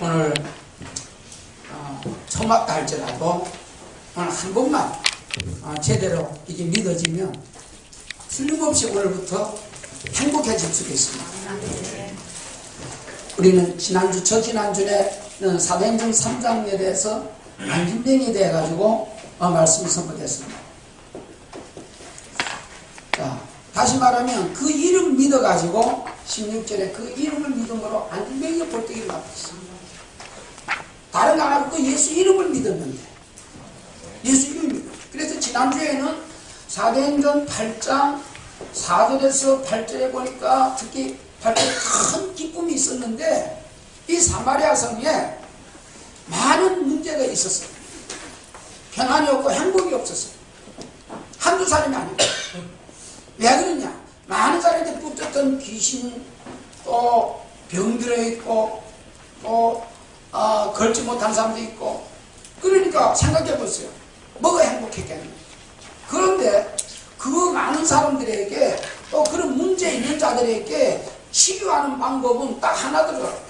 오늘 처맞다 할지라도 오늘 한 번만 제대로 이게 믿어지면 틀림없이 오늘부터 행복해질 수 있습니다. 우리는 저지난주에는 사도행전 3장에 대해서 안진뱅이 돼가지고 말씀을 선포했습니다. 자, 다시 말하면 그 이름 믿어가지고 16절에 그 이름을 믿음으로 안진뱅이가 볼때기를 받았습니다. 다른 거 안 하고 예수 이름을 믿었는데 예수 이름을 믿었어요. 그래서 지난주에는 사도행전 8장 4절에서 8절에 보니까 특히 8절에 큰 기쁨이 있었는데 이 사마리아 성에 많은 문제가 있었어요. 평안이 없고 행복이 없었어요. 한두 사람이 아니고. 왜 그러냐? 많은 사람들이 붙었던 귀신, 또 병들어 있고, 또 걸지 못한 사람도 있고. 그러니까 생각해 보세요. 뭐가 행복했겠냐? 그런데 그 많은 사람들에게 또 그런 문제 있는 자들에게 치유하는 방법은 딱 하나더라고요.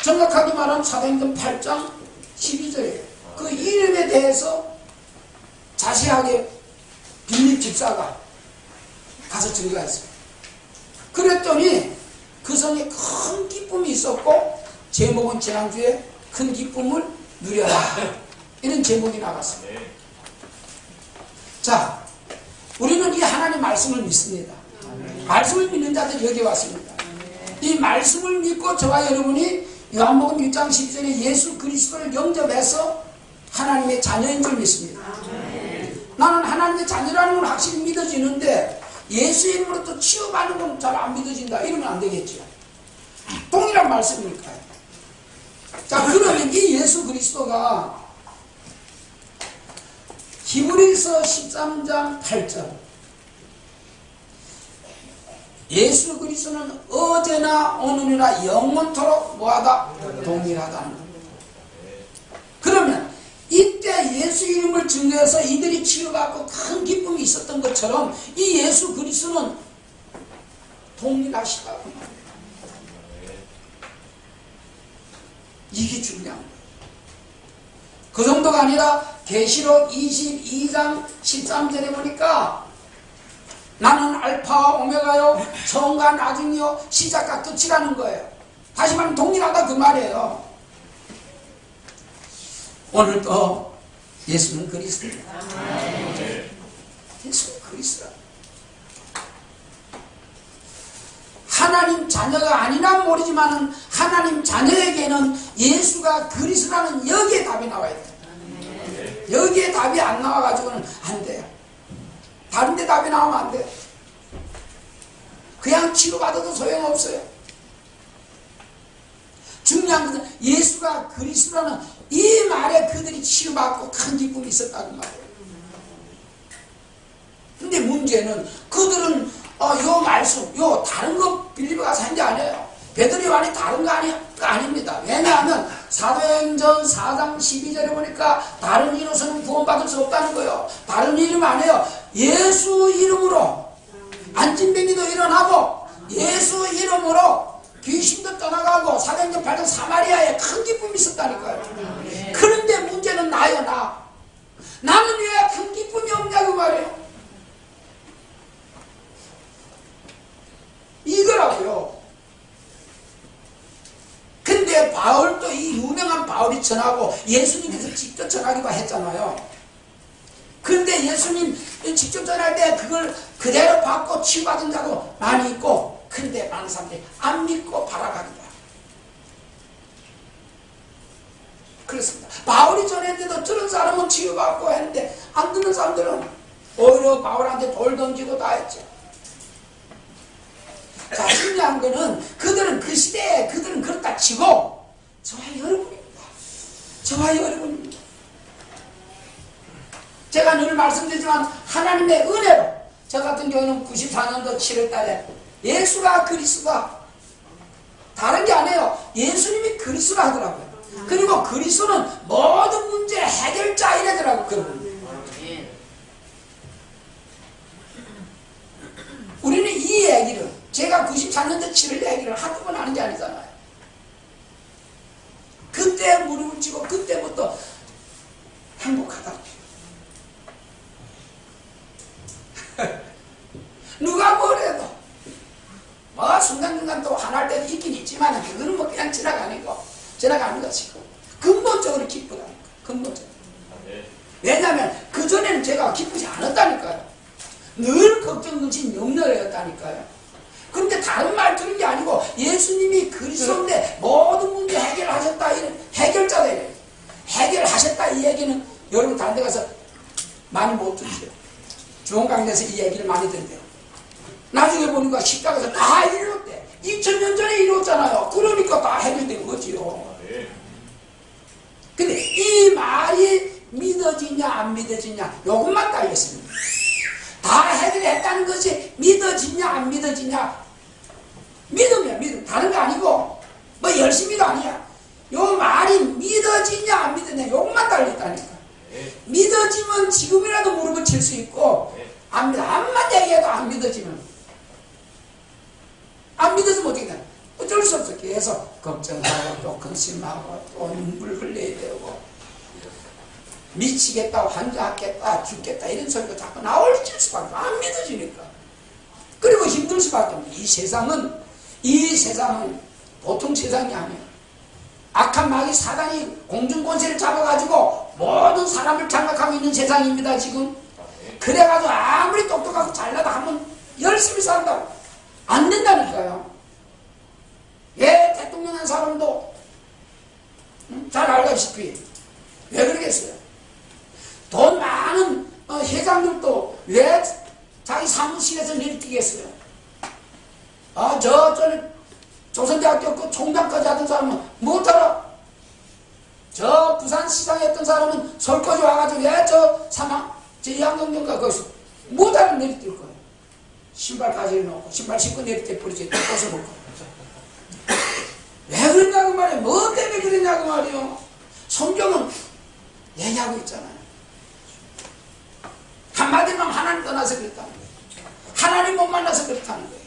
정확하게 말하면 사도행전 8장 12절이에요. 그 이름에 대해서 자세하게 빌립 집사가 가서 증거했어요. 그랬더니 그 성에 큰 기쁨이 있었고 제목은 지난주에 큰 기쁨을 누려라 이런 제목이 나갔습니다. 자, 우리는 이 하나님 말씀을 믿습니다. 말씀을 믿는 자들이 여기 왔습니다. 이 말씀을 믿고 저와 여러분이 요한복음 1장 12절에 예수 그리스도를 영접해서 하나님의 자녀인 줄 믿습니다. 나는 하나님의 자녀라는 건 확실히 믿어지는데 예수 이름으로 또 치유받는 건 잘 안 믿어진다 이러면 안 되겠죠. 동일한 말씀이니까요. 자, 그러면 이 예수 그리스도가 히브리서 13장 8절 예수 그리스도는 어제나 오늘이나 영원토록 뭐하다? 동일하다는 겁니다. 그러면 이때 예수 이름을 증거해서 이들이 치유받고 큰 기쁨이 있었던 것처럼 이 예수 그리스도는 동일하시다고 말합니다. 이게 중요한 거예요. 그 정도가 아니라 계시록 22장 13절에 보니까 나는 알파와 오메가요 처음과 나중이요 시작과 끝이라는 거예요. 다시 말하면 동일하다 그 말이에요. 오늘도 예수는 그리스도입니다. 예수는 그리스도. 하나님 자녀가 아니란 모르지만 하나님 자녀에게는 예수가 그리스도라는 여기에 답이 나와야 돼요. 여기에 답이 안 나와가지고는 안 돼요. 다른 데 답이 나오면 안 돼요. 그냥 치료받아도 소용없어요. 중요한 것은 예수가 그리스도라는 이 말에 그들이 치유받고 큰 기쁨이 있었다는 말이에요. 근데 문제는 그들은 요 말씀, 요 다른 거 빌립보가 산 게 아니에요. 베드로 요한이 다른 거 아닙니다. 왜냐하면 사도행전 4장 12절에 보니까 다른 이로서는 구원받을 수 없다는 거예요. 다른 이름 아니에요. 예수 이름으로 안진뱅이도 일어나고 예수 이름으로 귀신도 떠나가고 사도행전 8장 사마리아에 큰 기쁨이 있었다니까요. 그런데 문제는 나요. 나는 왜 큰 기쁨이 없냐고 말이에요. 이거라고요. 근데 바울도 이 유명한 바울이 전하고 예수님께서 직접 전하기도 했잖아요. 근데 예수님 직접 전할 때 그걸 그대로 받고 치유받은 자도 많이 있고, 근데 많은 사람들이 안 믿고 바라가기도 하고. 그렇습니다. 바울이 전했는데도 저런 사람은 치유받고 했는데 안 듣는 사람들은 오히려 바울한테 돌 던지고 다 했죠. 자, 중요한 거는 그들은 그 시대에 그들은 그렇다 치고 저와 여러분입니다. 저와 여러분입니다. 제가 늘 말씀드리지만 하나님의 은혜로 저 같은 경우는 94년도 7월달에 예수가 그리스도다. 다른 게 아니에요. 예수님이 그리스도라 하더라고요. 그리고 그리스도는 모든 문제의 해결자 이래더라고요. 그분. 우리는 이 얘기를 제가 94년도 7월 얘기를 한두 번 하는 게 아니잖아요. 무릎을 치고 그때부터 행복하다고. 누가 뭐래도 뭐 순간순간 또 화날 때도 있긴 있지만 그거는 뭐 그냥 지나가는 것이고 근본적으로 기쁘다니까. 근본적으로. 왜냐하면 그전에는 제가 기쁘지 않았다니까요. 늘 걱정근심 염려였다니까요. 그런데 다른 말 들은 게 아니고 예수님이 그리스도인데 모든 문제 해결하셨다, 이런 해결자다, 이래요. 해결하셨다 이 얘기는 여러분 다른 데 가서 많이 못 듣죠. 중원강대에서 이 얘기를 많이 듣는데요. 나중에 보니까 십자가에서 다 이루었대. 2000년 전에 이루었잖아요. 그러니까 다 해결된 거지요. 근데 이 말이 믿어지냐 안 믿어지냐 요것만 달렸습니다. 다 해결했다는 것이 믿어지냐 안 믿어지냐. 믿으면 믿음, 다른 거 아니고 뭐 열심히도 아니야. 요 말이 믿어지냐 안 믿어지냐 요것만 달렸다니까. 믿어지면 지금이라도 무릎을 칠 수 있고 안 믿어, 암만 얘기해도 안 믿어지면 안 믿어지면 어떻게 돼? 어쩔 수 없어. 계속 걱정하고 또 근심하고 또 눈물 흘려야 되고 미치겠다, 환자하겠다, 죽겠다 이런 소리가 자꾸 나올 수밖에 안 믿어지니까. 그리고 힘들 수밖에 없는 이 세상은 보통 세상이 아니에요. 악한 마귀 사단이 공중권세를 잡아가지고 모든 사람을 장악하고 있는 세상입니다 지금. 그래가지고 아무리 똑똑하고 잘나도 하면 열심히 산다고 안 된다니까요. 예, 대통령 한 사람도 잘 알다시피 왜 그러겠어요? 돈 많은 회장들도 왜 자기 사무실에서 내리뛰겠어요? 조선대학교 그 총장까지 하던 사람은 못하라. 저 부산시장에 했던 사람은 서울까지 와가지고 왜 저 이항경경가 거기서 못하면 내리뛸 거예요. 신발까지 해놓고 신발 신고 내리뛰 버리지 벗어볼 거예요. 왜 그러냐고 말이에요. 뭐 때문에 그러냐고 말이에요. 성경은 얘기하고 있잖아요. 한마디만 하나님 떠나서 그랬다는 거예요. 하나님 못 만나서 그렇다는 거예요.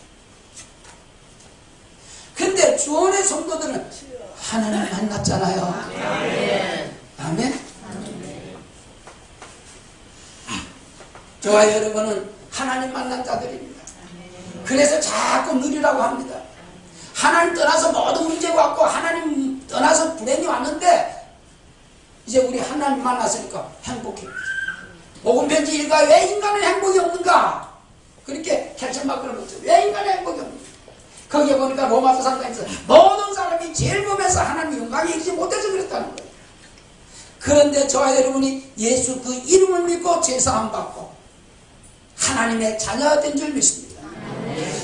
근데 주원의 성도들은 하나님 만났잖아요. 아멘. 아멘. 저와 여러분은 하나님 만난 자들입니다. 그래서 자꾸 누리라고 합니다. 하나님 떠나서 모든 문제가 왔고 하나님 떠나서 불행이 왔는데 이제 우리 하나님 만났으니까 행복해. 복음편지 읽어야 왜 인간은 행복이 없는가? 그렇게 결정받고 그런 거죠. 왜 인간은 행복이 없는가? 거기에 보니까 로마서 3장에서 모든 사람이 죄를 범해서 하나님 영광에 이르지 못해서 그랬다는 거예요. 그런데 저와 여러분이 예수 그 이름을 믿고 죄사함 받고 하나님의 자녀된 줄 믿습니다.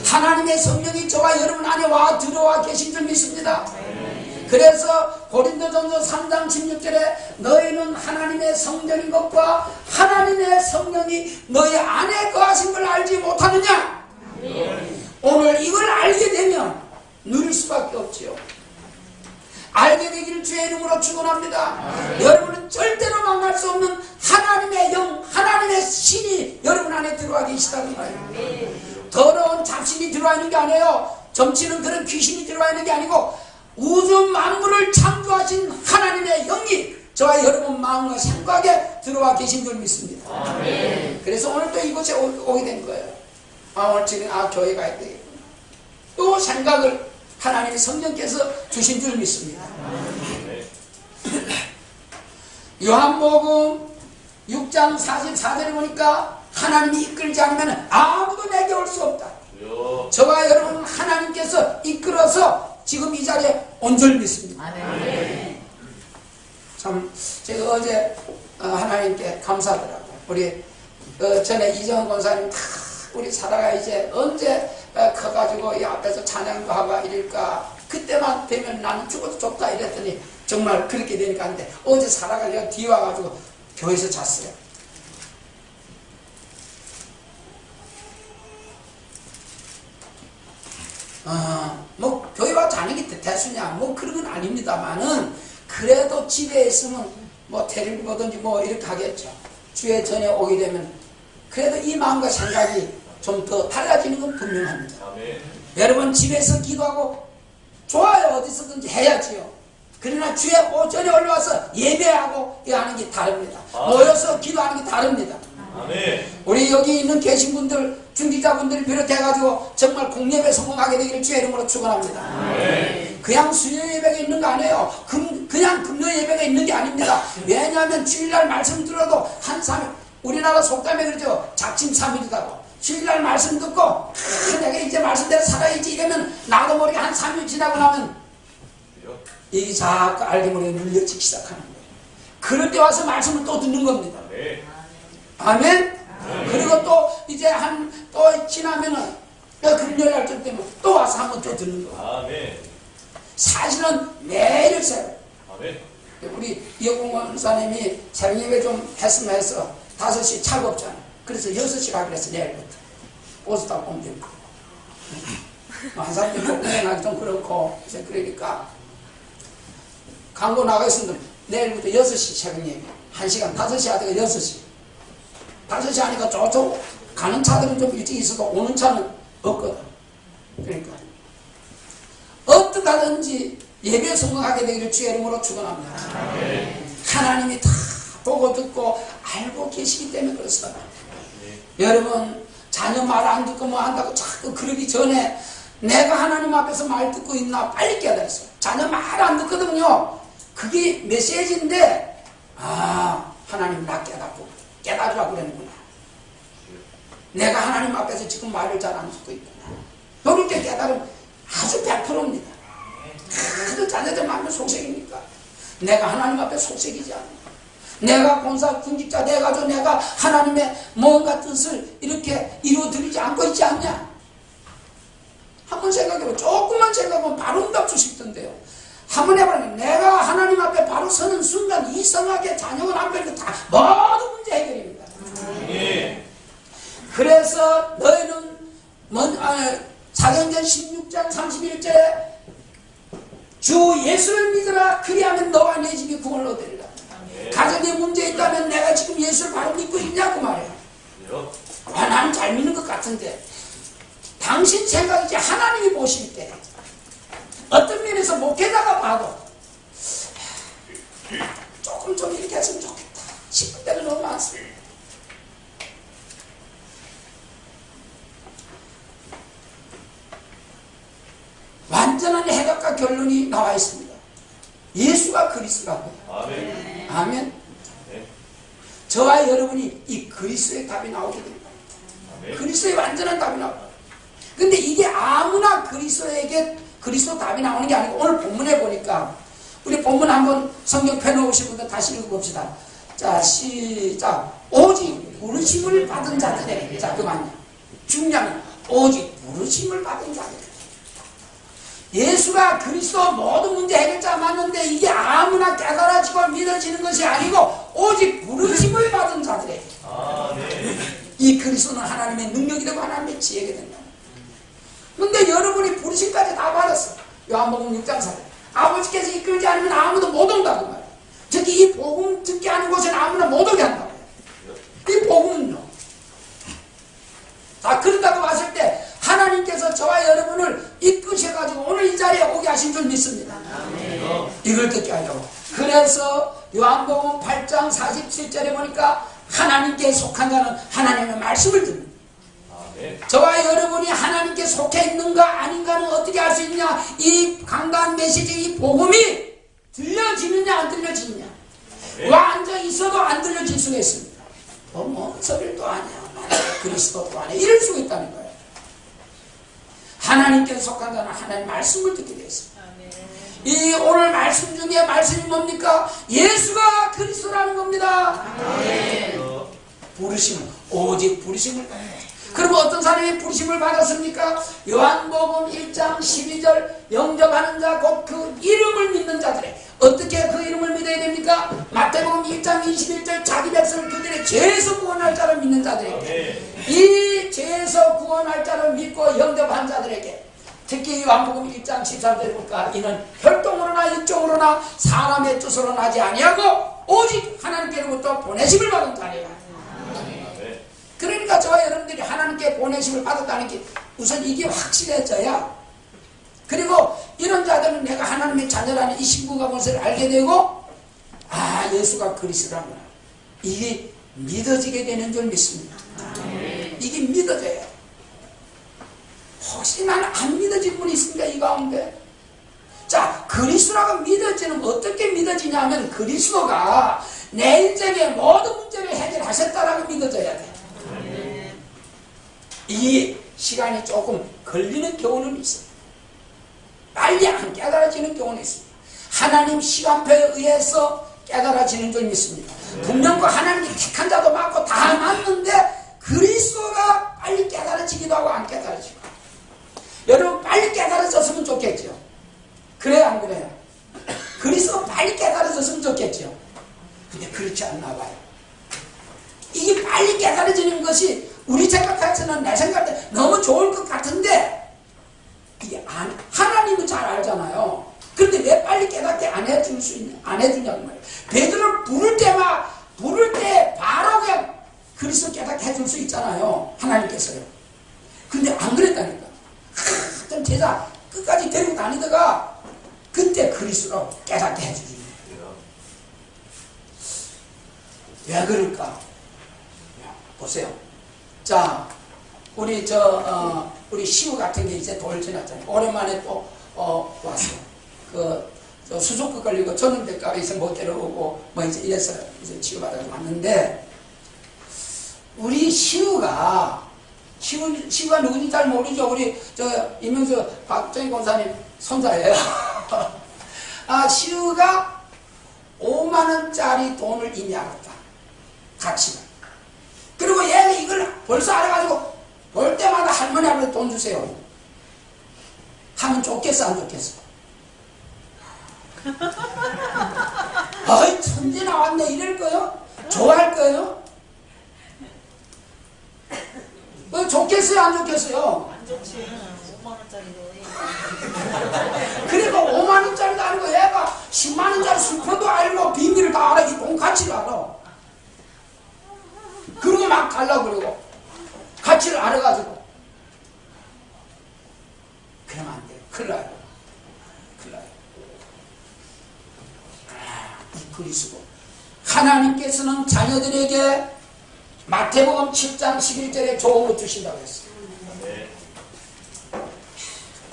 하나님의 성령이 저와 여러분 안에 들어와 계신 줄 믿습니다. 그래서 고린도전서 3장 16절에 너희는 하나님의 성전인 것과 하나님의 성령이 너희 안에 거하신 걸 알지 못하느냐? 오늘 이걸 알게 되면 누릴 수밖에 없지요. 알게 되기를 주의 이름으로 축원합니다. 여러분은 절대로 망할 수 없는 하나님의 영, 하나님의 신이 여러분 안에 들어와 계시다는 거예요. 더러운 잡신이 들어와 있는 게 아니에요. 점치는 그런 귀신이 들어와 있는 게 아니고 우주 만물을 창조하신 하나님의 영이 저와 여러분 마음과 생각에 들어와 계신 줄 믿습니다. 그래서 오늘 또 이곳에 오게 된 거예요. 오늘 지금 교회 가야 되겠구나. 또 생각을 하나님의 성령께서 주신 줄 믿습니다. 요한복음 6장 44절에 보니까 하나님이 이끌지 않으면 아무도 내게 올 수 없다. 저와 여러분 하나님께서 이끌어서 지금 이 자리에 온 줄 믿습니다. 참 제가 어제 하나님께 감사하더라고요. 우리 전에 이정원 권사님 다 우리 살아가 이제 언제 커가지고 이 앞에서 찬양도 하고 이럴까. 그때만 되면 나는 죽어도 좋다 이랬더니 정말 그렇게 되니까 안 돼. 어제 살아가 내가 뒤에 와가지고 교회에서 잤어요. 뭐 교회 와 자는 게 대수냐 뭐 그런 건 아닙니다만은 그래도 집에 있으면 뭐 테레비 보든지 뭐 이렇게 하겠죠. 주에 전에 오게 되면 그래도 이 마음과 생각이 좀 더 달라지는 건 분명합니다. 여러분 집에서 기도하고 좋아요. 어디서든지 해야지요. 그러나 주의 오전에 올라와서 예배하고 하는 게 다릅니다. 모여서 기도하는 게 다릅니다. 아멘. 우리 여기 있는 계신 분들, 중직자분들을 비롯해가지고 정말 공예배 성공하게 되기를 주의 이름으로 축원합니다. 그냥 수요 예배가 있는 거 아니에요. 그냥 금요 예배가 있는 게 아닙니다. 왜냐하면 주일날 말씀 들어도 한 3일, 우리나라 속담에 그러죠. 작심 3일이라고. 주일날 말씀 듣고 내가 이제 말씀대로 살아야지 이러면 나도 모르게 한 3일 지나고 나면 이게 자꾸 알게 모르게 눌려지기 시작하는 거예요. 그럴 때 와서 말씀을 또 듣는 겁니다. 아멘? 그리고 또 이제 또 지나면은 금요일 날 때면 또 와서 한번 또 듣는 거예요. 아멘. 사실은 매일 새벽. 아멘. 우리 이영공 원사님이 새벽 예배 좀 했으면 해서 5시 차가 없잖아. 그래서 6시 가기로 했어. 내일부터 버스 타고 오면 되고 한 사람이 공연하기 좀 그렇고 그러니까 광고 나가 있으면 내일부터 6시 새벽 예배 1시간 5시 하다가 6시 5시 하니까 저쪽 가는 차들은 좀 일찍 있어도 오는 차는 없거든. 그러니까 어떻게 하든지 예배 성공하게 되기를 주의 이름으로 축원합니다. 하나님이 다 보고 듣고 알고 계시기 때문에 그렇습니다. 여러분 자녀 말 안 듣고 뭐 한다고 자꾸 그러기 전에 내가 하나님 앞에서 말 듣고 있나 빨리 깨달았어요. 자녀 말 안 듣거든요. 그게 메시지인데 하나님 나 깨달으라고 그러는구나. 내가 하나님 앞에서 지금 말을 잘 안 듣고 있구나. 그렇게 깨달으면 아주 100%입니다. 그래도 자녀들 마음에 속색입니까? 내가 하나님 앞에 속색이지 않나. 내가 본사 군직자 돼가지고 내가 하나님의 뭔가 뜻을 이렇게 이루어드리지 않고 있지 않냐? 한번 생각해보면 조금만 생각하면 바로 응답 주시던데요. 한번 해보면 내가 하나님 앞에 바로 서는 순간 이성하게 자녀가 남편도 다 모든 문제 해결입니다. 그래서 너희는 사도행전 16장 31절에 주 예수를 믿으라 그리하면 너와 내 집이 구원을 얻으리라. 가정에 문제 있다면 내가 지금 예수를 바로 믿고 있냐 그 말이야. 나는 잘 믿는 것 같은데 당신 생각이지 하나님이 보실 때 어떤 면에서 목회자가 봐도 조금 좀 이렇게 했으면 좋겠다 싶은 때가 너무 많습니다. 완전한 해답과 결론이 나와 있습니다. 예수가 그리스도라고요. 아멘. 아멘. 네. 저와 여러분이 이 그리스도의 답이 나오게 됩니다. 아멘. 그리스도의 완전한 답이 나옵니다. 근데 이게 아무나 그리스도에게 그리스도 답이 나오는 게 아니고 오늘 본문에 보니까 우리 본문 한번 성경 펴놓으신 분들 다시 읽어봅시다. 자 시작. 오직 부르심을 받은 자들에게. 자 그만요. 중요한 오직 부르심을 받은 자들에게. 예수가 그리스도 모든 문제 해결자 맞는데 이게 아무나 깨달아지고 믿어지는 것이 아니고 오직 부르심을 받은 자들에게. 이 그리스도는 하나님의 능력이 되고 하나님의 지혜가 된다. 근데 여러분이 부르심까지 다 받았어. 요한복음 6장 4절. 아버지께서 이끌지 않으면 아무도 못 온다고 말이야. 특히 이 복음 듣게 하는 곳에는 아무나 못 오게 한다고 말이야. 이 복음은요. 자 그런다고 봤을 때 하나님께서 저와 여러분을 이끄셔가지고 오늘 이 자리에 오게 하신 줄 믿습니다. 이걸 듣게 하려고. 그래서 요한복음 8장 47절에 보니까 하나님께 속한 자는 하나님의 말씀을 듣는. 저와 여러분이 하나님께 속해 있는가 아닌가는 어떻게 알 수 있냐? 이 강단 메시지 이 복음이 들려지느냐 안 들려지느냐. 와 앉아 있어도 안 들려질 수가 있습니다. 뭐 서빌도 아니야 그리스도도 아니야 이럴 수가 있다는 거예요. 하나님께 속한 자는 하나님 말씀을 듣게 되어 있습니다. 이 오늘 말씀 중에 말씀이 뭡니까? 예수가 그리스도라는 겁니다. 부르심을 오직 부르심을 받아요. 그럼 어떤 사람이 부르심을 받았습니까? 요한복음 1장 12절 영접하는 자 곧 그 이름을 믿는 자들의. 어떻게 그 이름을 믿어야 됩니까? 마태복음 1장 21절 자기 백성을 그들의 죄에서 구원할 자를 믿는 자들에게. 이 죄에서 구원할 자를 믿고 영접한 자들에게. 특히 요한복음 1장 13절에 볼까? 이는 혈통으로나 육종으로나 사람의 뜻으로 나지 아니하고 오직 하나님께로부터 보내심을 받은 자리라. 그러니까 저와 여러분들이 하나님께 보내심을 받았다는 게 우선 이게 확실해져야 그리고 이런 자들은 내가 하나님의 자녀라는 이 신분과 본세를 알게 되고 예수가 그리스도라구나. 이게 믿어지게 되는 줄 믿습니다. 이게 믿어져요. 혹시 나는 안 믿어진 분이 있습니까? 이 가운데. 자, 그리스도라고 믿어지는 어떻게 믿어지냐면 그리스도가 내 인생의 모든 문제를 해결하셨다라고 믿어져야 돼. 이 시간이 조금 걸리는 경우는 있어요. 빨리 안 깨달아지는 경우는 있습니다. 하나님 시간표에 의해서 깨달아지는 줄 믿습니다. 분명 그 하나님이 택한 자도 많고 다 맞는데 그리스도가 빨리 깨달아지기도 하고 안 깨달아지고. 여러분 빨리 깨달아졌으면 좋겠죠. 그래요 안 그래요? 그리스도 빨리 깨달아졌으면 좋겠죠. 근데 그렇지 않나 봐요. 이게 빨리 깨달아지는 것이 우리 생각에서는 내 생각에 너무 좋을 것 같은데 이게 하나님은 잘 알잖아요. 그런데 왜 빨리 깨닫게 안 해주냐고 말이에요. 베드로를 부를 때 바로 그냥 그리스도 깨닫게 해줄 수 있잖아요. 하나님께서요. 근데 안 그랬다니까. 어떤 제자 끝까지 데리고 다니다가 그때 그리스도로 깨닫게 해주지. 왜 그럴까? 보세요. 자, 우리 우리 시우 같은 게 이제 돌 지났잖아요. 오랜만에 또 왔어요. 저 수족급 걸리고 전원대가에서 못 데려오고 뭐 이제 이래서 이제 치료받아서 왔는데 우리 시우가 누군지 잘 모르죠. 우리 이명수 박정희 권사님 손자예요. 시우가 5만원짜리 돈을 이미 알았다. 가치가. 그리고 얘는 이걸 벌써 알아가지고 볼 때마다 할머니 앞에 돈 주세요 하면 좋겠어 안 좋겠어? 어이 천재 나왔네 이럴 거요? 좋아할 거요? 좋겠어요 안 좋겠어요? 안 좋지. 5만원짜리도. 그리고 5만원짜리도 알고 얘가 10만원짜리 수표도 알고 비밀을 다 알아. 이 돈 가치를 알아. 그러고 막 달라고 그러고 가치를 알아가지고 그러면 안 돼요. 큰일 나요. 이 그리스도 하나님께서는 자녀들에게 마태복음 7장 11절에 조언을 주신다고 했어요.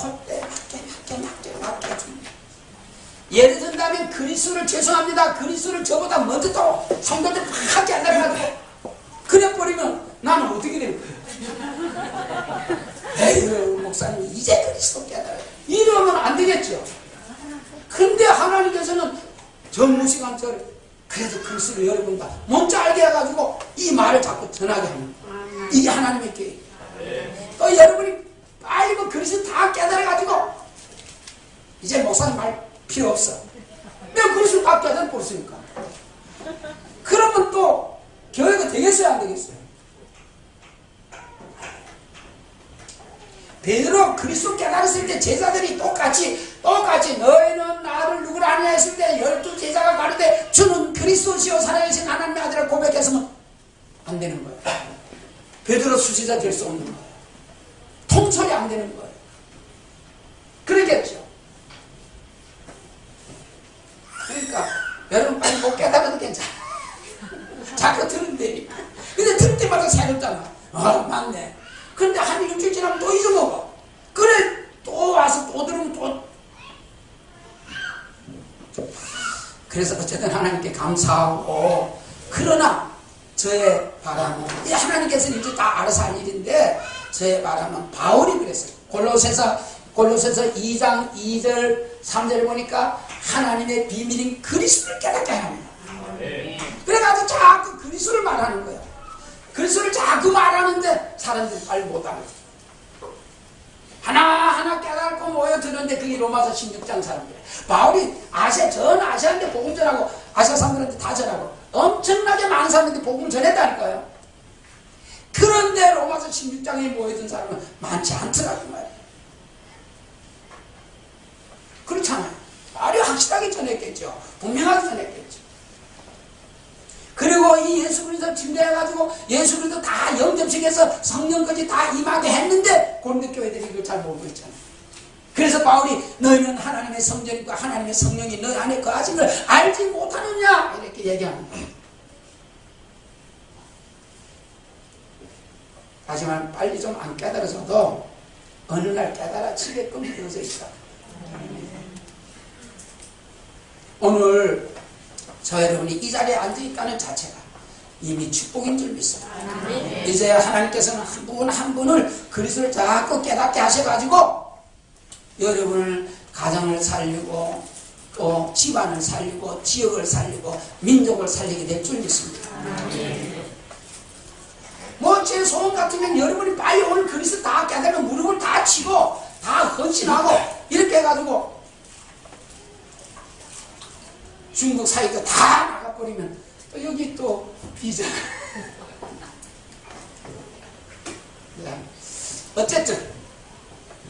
그때 맞게 줍니다. 예를 든다면 그리스도를 죄송합니다. 그리스도를 저보다 먼저 또 성도들 막 깨달아가지고 그래버리면 나는 어떻게 될 거예요? 에휴 목사님 이제 그리스도 깨달아요. 이러면 안 되겠죠. 근데 하나님께서는 전무시간처럼 그래도 그리스도를 여러분과 먼저 알게 해가지고 이 말을 자꾸 전하게 합니다. 이게 하나님의 계획. 또 여러분이 빨리 그 그리스도 다 깨달아가지고 이제 목사님 말 필요 없어. 왜 그리스도 다 깨달아버렸으니까. 그러면 또 교회가 되겠어요 안 되겠어요? 베드로 그리스도 깨달았을 때 제자들이 똑같이 너희는 나를 누구라 하냐 했을 때 12제자가 가르되 주는 그리스도시요 살아계신 하나님의 아들을 고백했으면 안 되는 거예요. 베드로 수제자 될 수 없는 거예요. 통솔이 안 되는 거예요. 그러겠죠. 그러니까 여러분 빨리 못 깨달아도 괜찮아. 자꾸 들은데 근데 들 때마다 새롭잖아. 맞네. 근데 한 일주일 지나면 또 잊어먹어. 그래 또 와서 또 들으면 또. 그래서 어쨌든 하나님께 감사하고, 그러나 저의 바람은 하나님께서는 이제 다 알아서 할 일인데 저의 바람은 바울이 그랬어요. 골로새서 2장 2절 3절 보니까 하나님의 비밀인 그리스도를 깨닫게 합니다. 그래가지고 자꾸 그리스도를 말하는 거예요. 그리스도를 자꾸 말하는데 사람들이 빨리 못 알아듣죠. 하나하나 깨닫고 모여드는데 그게 로마서 16장 사람들이에요. 바울이 전 아시아인데 복음 전하고 아시아 사람들한테 다 전하고 엄청나게 많은 사람들한테 복음을 전했다니까요. 그런데 로마서 16장에 모여든 사람은 많지 않더라고 말이에요. 그렇잖아요. 바울이 확실하게 전했겠죠. 분명하게 전했겠죠. 그리고 이 예수 그리스도 증거해가지고 예수 그리스도 다 영접식해서 성령까지 다 임하게 했는데 고린도 교회들이 이걸 잘 모르고 있잖아요. 그래서 바울이 너희는 하나님의 성전이고 하나님의 성령이 너희 안에 거하신 걸 알지 못하느냐 이렇게 얘기하는 거예요. 하지만 빨리 좀 안 깨달아서도 어느 날 깨달아지게끔 되어져 있다. 오늘 저 여러분이 이 자리에 앉아있다는 자체가 이미 축복인 줄 믿습니다. 이제 하나님께서는 한 분 한 분을 그리스도를 자꾸 깨닫게 하셔가지고 여러분을 가정을 살리고 또 집안을 살리고 지역을 살리고 민족을 살리게 될 줄 믿습니다. 뭐 제 소원 같으면 여러분이 빨리 오늘 그리스도 다 깨달으면 무릎을 다 치고 다 헌신하고 이렇게 해가지고 중국 사이도 다 나가버리면 여기 또 비자.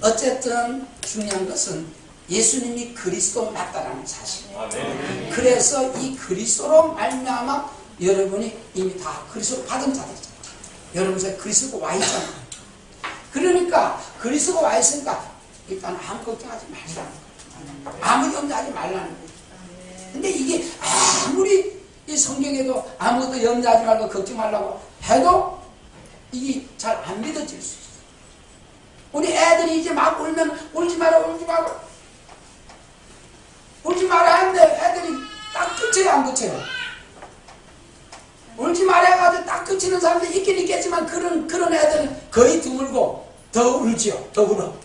어쨌든 중요한 것은 예수님이 그리스도 맞다라는 사실. 아멘. 그래서 이 그리스도로 말미암아 여러분이 이미 다 그리스도 받은 자들이죠. 여러분 저 그리스도가 와 있잖아요. 그러니까 그리스도가 와 있으니까 일단 아무 걱정하지 말라는 거예요. 아무 염려하지 말라는 거예요. 근데 이게 아무리 이 성경에도 아무것도 염려하지 말고 걱정 말라고 해도 이게 잘 안 믿어질 수 있어요. 우리 애들이 이제 막 울면 울지 마라 울지 마라 울지 마라 하는데 애들이 딱 그쳐요 안 그쳐요? 울지 마라 해가지고 딱 그치는 사람들이 있긴 있겠지만 그런 애들은 거의 드물고 더 울지요. 더 울어.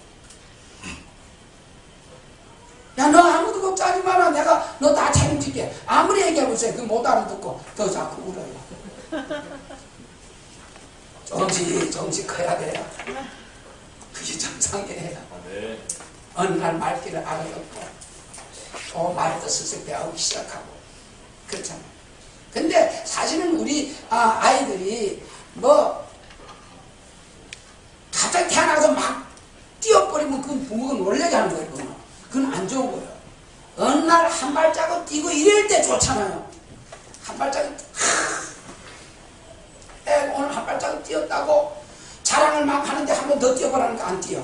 야, 너 아무도 걱정하지 마라. 내가 너 다 책임질게. 아무리 얘기해보세요. 그 못 알아듣고 더 자꾸 울어요. 조금씩 커야 돼요. 그게 정상이에요. 아멘. 어느 날 말귀를 알아듣고 또 말도 슬슬 배우기 시작하고 그렇잖아요. 근데 사실은 우리 아이들이 뭐 갑자기 태어나서 막 뛰어버리면 그건 부모가 놀래게 하는 거예요. 그건 안 좋은 거예요. 어느 날 한 발자국 뛰고 이럴 때 좋잖아요. 한 발자국 오늘 한 발자국 뛰었다고 자랑을 막 하는데 한 번 더 뛰어보라니까 안 뛰어.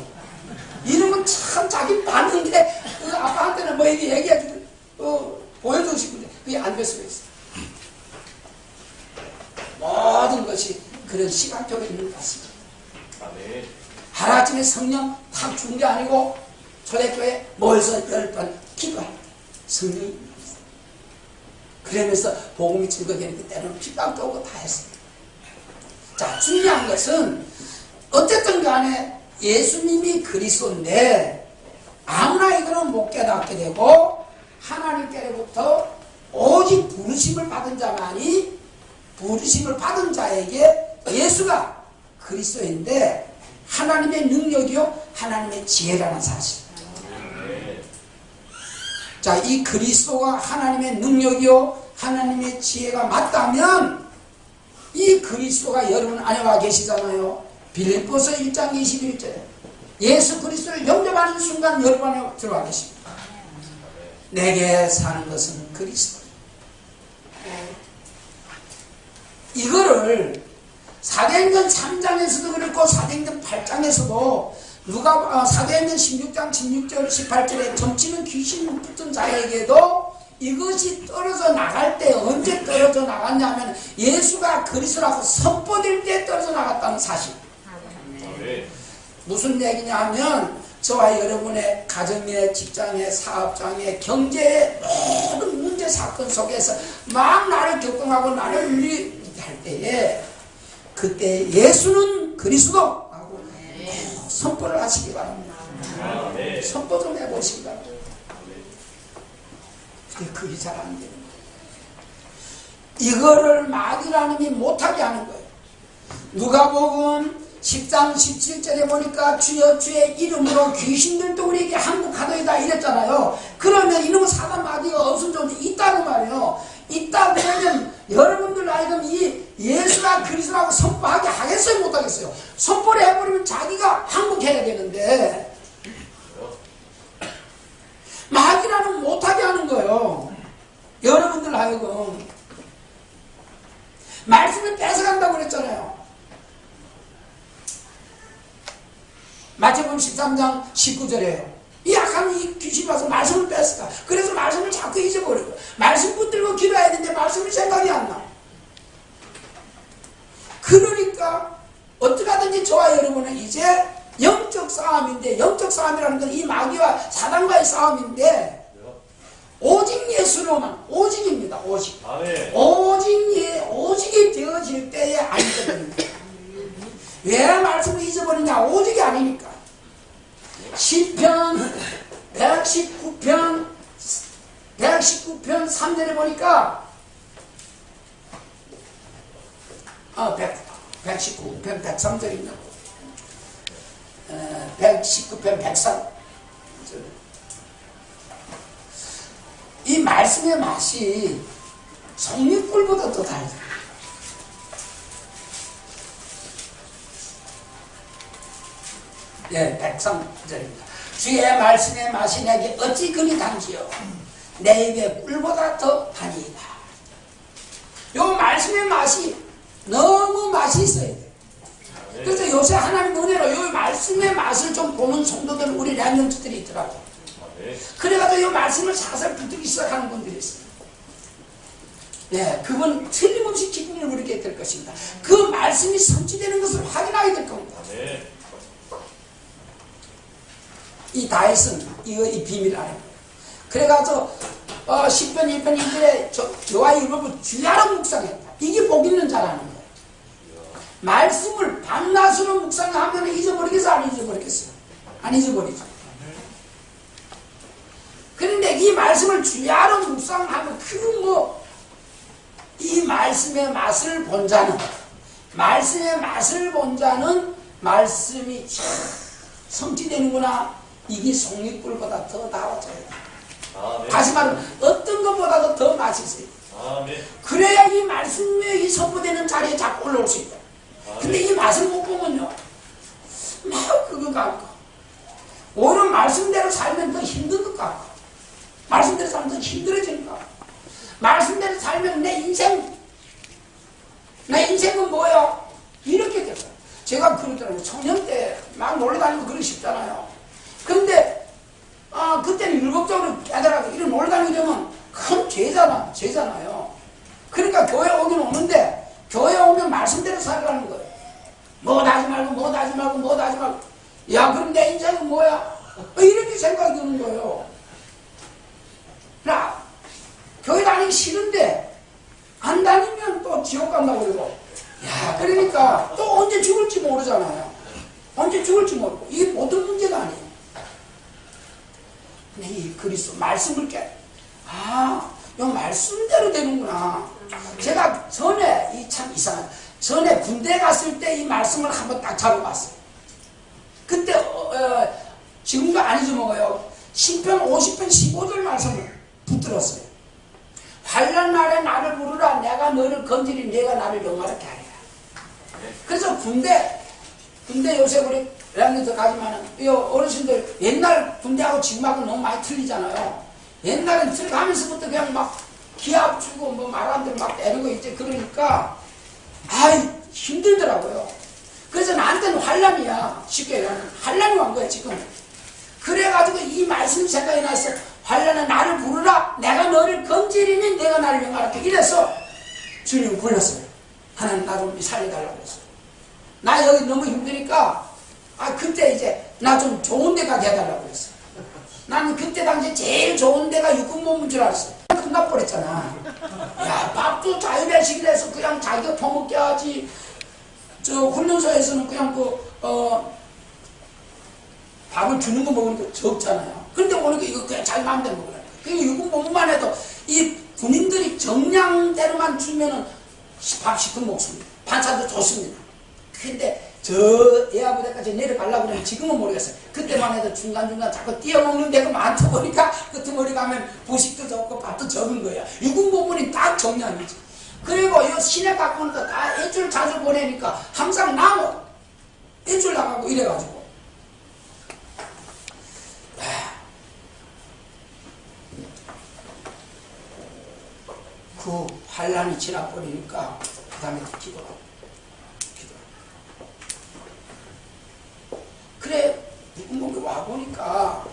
이러면 참 자기 반응인데 그 아빠한테는 뭐 얘기해주고 보여주고 싶은데 그게 안 될 수가 있어요. 모든 것이 그런 시간적으로 있는 것 같습니다. 아멘. 하루아침에 성령 탁 준 게 아니고 초대교회 모여서 10번 기도하는 성령이 있는 것입니다. 그러면서 복음이 즐거게 때는 피땀도 오고 다 했습니다. 자, 중요한 것은 어쨌든 간에 예수님이 그리스도인데 아무나 이거는 못 깨닫게 되고 하나님께로부터 오직 부르심을 받은 자만이 부르심을 받은 자에게 예수가 그리스도인데 하나님의 능력이요 하나님의 지혜라는 사실. 자, 이 그리스도가 하나님의 능력이요 하나님의 지혜가 맞다면 이 그리스도가 여러분 안에 와 계시잖아요. 빌립보서 1장 21절에 예수 그리스도를 영접하는 순간 여러분 안에 들어와 계십니다. 내게 사는 것은 그리스도. 이거를 사도행전 3장에서도 그렇고 사도행전 8장에서도 누가 사도행전 16장 16절 18절에 점치는 귀신 붙은 자에게도 이것이 떨어져 나갈 때 언제 떨어져 나갔냐면 예수가 그리스도라고 선포될 때 떨어져 나갔다는 사실. 무슨 얘기냐 하면 저와 여러분의 가정의 직장의 사업장의 경제의 모든 문제 사건 속에서 막 나를 격동하고 나를 할 때에 그때 예수는 그리스도라고 선포를 하시기 바랍니다. 선포 좀 해보시기 바랍니다. 그게 잘 안 돼요. 이거를 마귀라는 힘이 못하게 하는 거예요. 누가복음 10장 17절에 보니까 주여 주의 이름으로 귀신들도 우리에게 항복하더이다 이랬잖아요. 그러면 이놈의 사단 마귀가 없은 존재 있다고 말이에요. 있다 그러면 여러분들 나이는 이 예수가 그리스도라고 선포하게 하겠어요 못하겠어요? 선포를 해버리면 자기가 항복해야 되는데 마귀라는 못하게 하는 거예요. 여러분들 하여금 말씀을 뺏어간다고 그랬잖아요. 마태복음 13장 19절에요. 이 악한 이 귀신이 와서 말씀을 뺐을까? 그래서 말씀을 자꾸 잊어버리고 말씀 붙들고 기도해야 되는데 말씀이 생각이 안 나. 그러니까 어떻게 하든지 저와 여러분은 이제 영적 싸움인데, 영적 싸움이라는 건 이 마귀와 사단과의 싸움인데 오직 예수로만, 오직입니다. 오직. 아멘. 오직이 되어질 때에 안 잊어버립니다. 왜 말씀을 잊어버리냐? 오직이 아니니까. 시편 119편 3절에 보니까 119편 103절입니다. 119편 103. 이 말씀의 맛이 송잎꿀보다 더 달다. 예, 103절입니다. 주의 말씀의 맛이 내게 어찌 그리 단지요 내 입에 꿀보다 더 다니이다. 요 말씀의 맛이 너무 맛이 있어야 돼. 그래서 요새 하나님 은혜로 요 말씀의 맛을 좀 보는 성도들, 우리 렘넌트들이 있더라고. 그래가지고 이 말씀을 살살 붙들기 시작하는 분들이 있어요. 네, 그건 틀림없이 기쁨을 누리게 될 것입니다. 그 말씀이 성취되는 것을 확인하게 될 겁니다. 이 다윗은 이 비밀 아닙니다. 그래가지고 10편 1편 1절에 저와 여러분 주야로 묵상했다. 이게 복 있는 자라는 거예요. 말씀을 밤낮으로 묵상하면 잊어버리겠어? 안 잊어버리겠어요? 안 잊어버리죠. 그런데 이 말씀을 주야로 묵상하면 이 말씀의 맛을 본 자는, 말씀이 성취되는구나. 이게 송잎꿀보다 더 달아져야 돼. 다시 말하면 어떤 것보다도 더 맛있어요. 그래야 이 말씀이 선포되는 자리에 자꾸 올라올 수 있다. 근데 이 맛을 못 보면요, 막 그거 같고, 오히려 말씀대로 살면 더 힘든 것 같고, 말씀대로 살면 더 힘들어지니까, 말씀대로 살면 내 인생은 뭐예요? 이렇게 됐어요. 제가 그러더라고요. 청년 때 막 놀러다니고 그러기 쉽잖아요. 그런데 그때는 율법적으로 깨달아서 이런 놀러다니게 되면 큰 죄잖아요. 그러니까 교회 오긴 오는데 교회 오면 말씀대로 살라는 거예요. 뭐 하지 말고 야, 그럼 내 인생은 뭐야? 이렇게 생각이 드는 거예요. 나 교회 다니기 싫은데 안 다니면 또 지옥 간다고 그러고, 야, 그러니까 또 언제 죽을지 모르잖아요. 언제 죽을지 모르고. 이게 보통 문제가 아니에요. 근데 이 그리스도 말씀을 이 말씀대로 되는구나. 제가 전에 참 이상한, 전에 군대 갔을 때 이 말씀을 한번 딱 잡아봤어요. 그때 지금도 안 잊어먹어요. 시편 50편 15절 말씀을 붙들었어요. 환난 날에 나를 부르라. 내가 너를 건지리. 내가 나를 영화롭게 하리라. 그래서 군대 요새 우리 렘넌트 가지만은 이 어르신들 옛날 군대하고 지금하고 너무 많이 틀리잖아요. 옛날엔 들어가면서부터 그냥 막 기합 주고 뭐 말하는 대로 막 때리고 있지. 그러니까 힘들더라고요. 그래서 나한테는 환난이야. 쉽게 얘기하면 환난이 온 거야 지금. 그래가지고 이 말씀 생각이 나서, 환난은 나를 부르라. 내가 너를 건지리니 내가 나를 영화롭게. 이래서 주님 불렀어요. 하나님 나 좀 살려달라고 그랬어요. 나 여기 너무 힘드니까 그때 이제 나 좀 좋은 데 가게 해달라고 그랬어요. 나는 그때 당시에 제일 좋은 데가 육군본부인 줄 알았어요. 끝나버렸잖아. 야, 밥도 자유배식을 해서 그냥 자기가 퍼먹게 하지. 저 훈련소에서는 그냥 밥을 주는 거 먹으니까 적잖아요. 그런데 오니까 이거 그냥 자기 마음대로 먹으라니까. 그러니까 육군본부만 해도 이 군인들이 정량대로만 주면은 밥 시큼 먹습니다. 반찬도 좋습니다. 근데 저 예하부대까지 내려가려고 그러면 지금은 모르겠어요. 그때만 해도 중간중간 자꾸 뛰어먹는 데가 많다 보니까 끄트머리 가면 부식도 적고 밥도 적은 거예요. 육군본부는 딱 정량이지. 그리고 이 시내 가까운 거 다 일주일 자주 보내니까 항상 남어. 일주일 나가고 이래가지고. 그 환란이 지나버리니까 그 다음에 기도하고. 그래, 육군본부 와보니까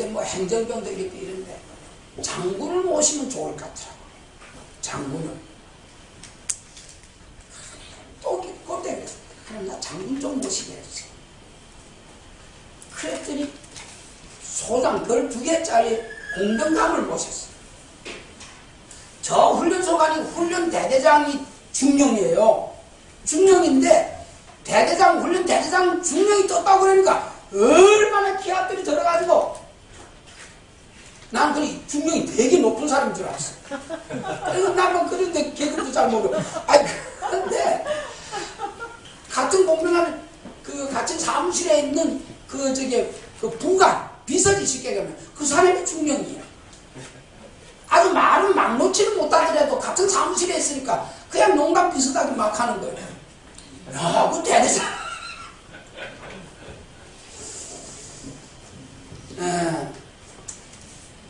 요새 뭐 행정병도 이렇게 이런데 장군을 모시면 좋을 것 같더라고. 장군을. 또 그때 그랬어. 하나님 나 장군 좀 모시게 해주세요. 그랬더니 소장 12개짜리 공병감을 모셨어. 저 훈련소관이 훈련 대대장이 중령이에요. 중령인데 대대장 훈련 대대장 중령이 떴다고 그러니까 얼마나 기합들이 들어가지고 난 그 중령이 되게 높은 사람인 줄 알았어. 그리고 나는 그런데 계급도 잘 모르고 아니 그런데 같은 공병하는 그 같은 사무실에 있는 그 부관 비서지 쉽게 가면 그 사람이 중령이에요. 아주 말은 막 놓지는 못하더라도 같은 사무실에 있으니까 그냥 농담 비슷하게 막 하는 거예요. 야, 그 대대장.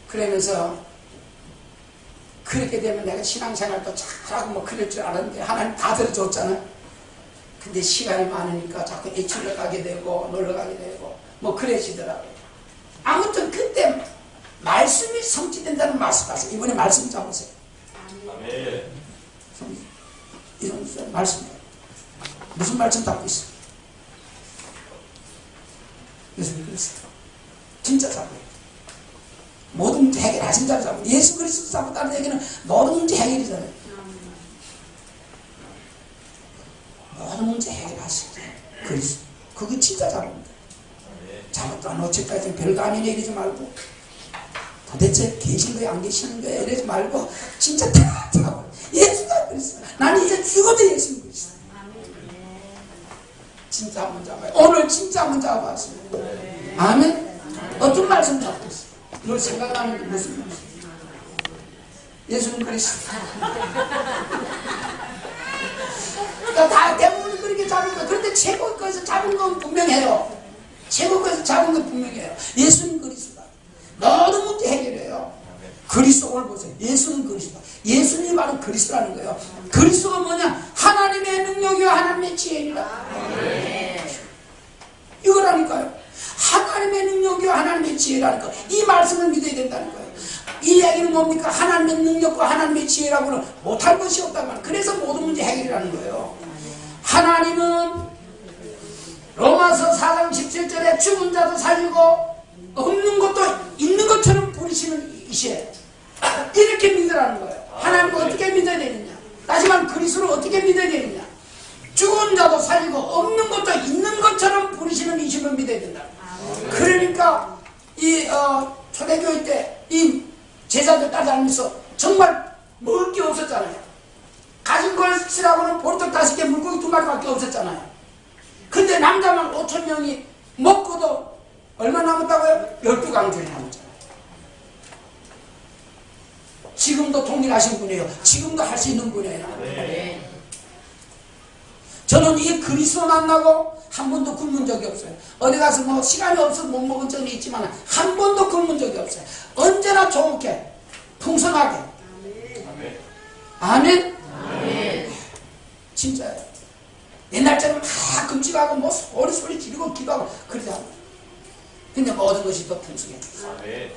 그러면서 그렇게 되면 내가 신앙생활도 잘하고 뭐 그럴 줄 알았는데 하나님 다 들어줬잖아. 근데 시간이 많으니까 자꾸 애출러 가게 되고 놀러 가게 되고 뭐 그래지더라고요. 아무튼 그때 말씀이 성취된다는 말씀 하세요. 이번에 말씀 잡으세요. 아멘. 이런 말씀. 무슨 말씀 잡고 있어? 예수님 그리스도. 진짜 잡고. 모든 문제 해결하신 자를 잡고. 예수 그리스도 잡았다는 얘기는 모든 문제 해결이잖아요. 모든 문제 해결하신 자. 그리스도. 그거 진짜 잡습니다. 잡았다 놓쳤다 별거 아닌 얘기하지 말고 도대체 계신 거야 안 계시는 거야 이러지 말고 진짜 다 잡아. 예수가 그리스도. 나는 이제 죽어도 예수 그리스도. 진짜 한번 잡아요. 오늘 진짜 한번 잡아봤어요. 아멘. 어떤 말씀 잡고 있어? 너 생각나는 게 무슨 말씀? 예수는 그리스도. 그러니까 다 대부분 그렇게 잡은 거예요. 그런데 최고 거에서 잡은 건 분명해요. 최고 거에서 잡은 건 분명해요. 예수는 그리스도다. 모든 문제 해결해요. 그리스도를 보세요. 예수는 그리스도. 예수님이 바로 그리스도라는 거예요. 그리스도가 뭐냐? 하나님의 능력이요 하나님의 지혜이라. 이거라니까요. 하나님의 능력이요 하나님의 지혜라는 거. 이 말씀을 믿어야 된다는 거예요. 이 얘기는 뭡니까? 하나님의 능력과 하나님의 지혜라고는 못할 것이 없단 말이에요. 그래서 모든 문제 해결이라는 거예요. 하나님은 로마서 4장 17절에 죽은 자도 살리고 없는 것도 있는 것처럼 부리시는 이시에요. 이렇게 믿으라는 거예요. 하나님을 어떻게 믿어야 되느냐? 다시 말하면 그리스도를 어떻게 믿어야 되느냐? 죽은 자도 살리고 없는 것도 있는 것처럼 부리시는 이심을 믿어야 된다. 그러니까 이 초대교회 때 이 제자들 따라다니면서 정말 먹을 게 없었잖아요. 가진 걸 쓰라고는 보리떡 5개 물고기 2마리밖에 없었잖아요. 근데 남자만 5,000명이 먹고도 얼마 남았다고요? 12강줄이 남았잖아요. 지금도 동일하신 분이에요. 지금도 할 수 있는 분이에요. 네. 저는 이 그리스도 만나고 한 번도 굶은 적이 없어요. 어디 가서 뭐 시간이 없어서 못 먹은 적은 있지만 한 번도 굶은 적이 없어요. 언제나 좋게 풍성하게. 아멘. 아멘. 진짜요. 옛날처럼 막 금식하고 뭐 소리 지르고 기도하고 그러지 않아요. 근데 모든 것이 더 풍성해요. 아멘.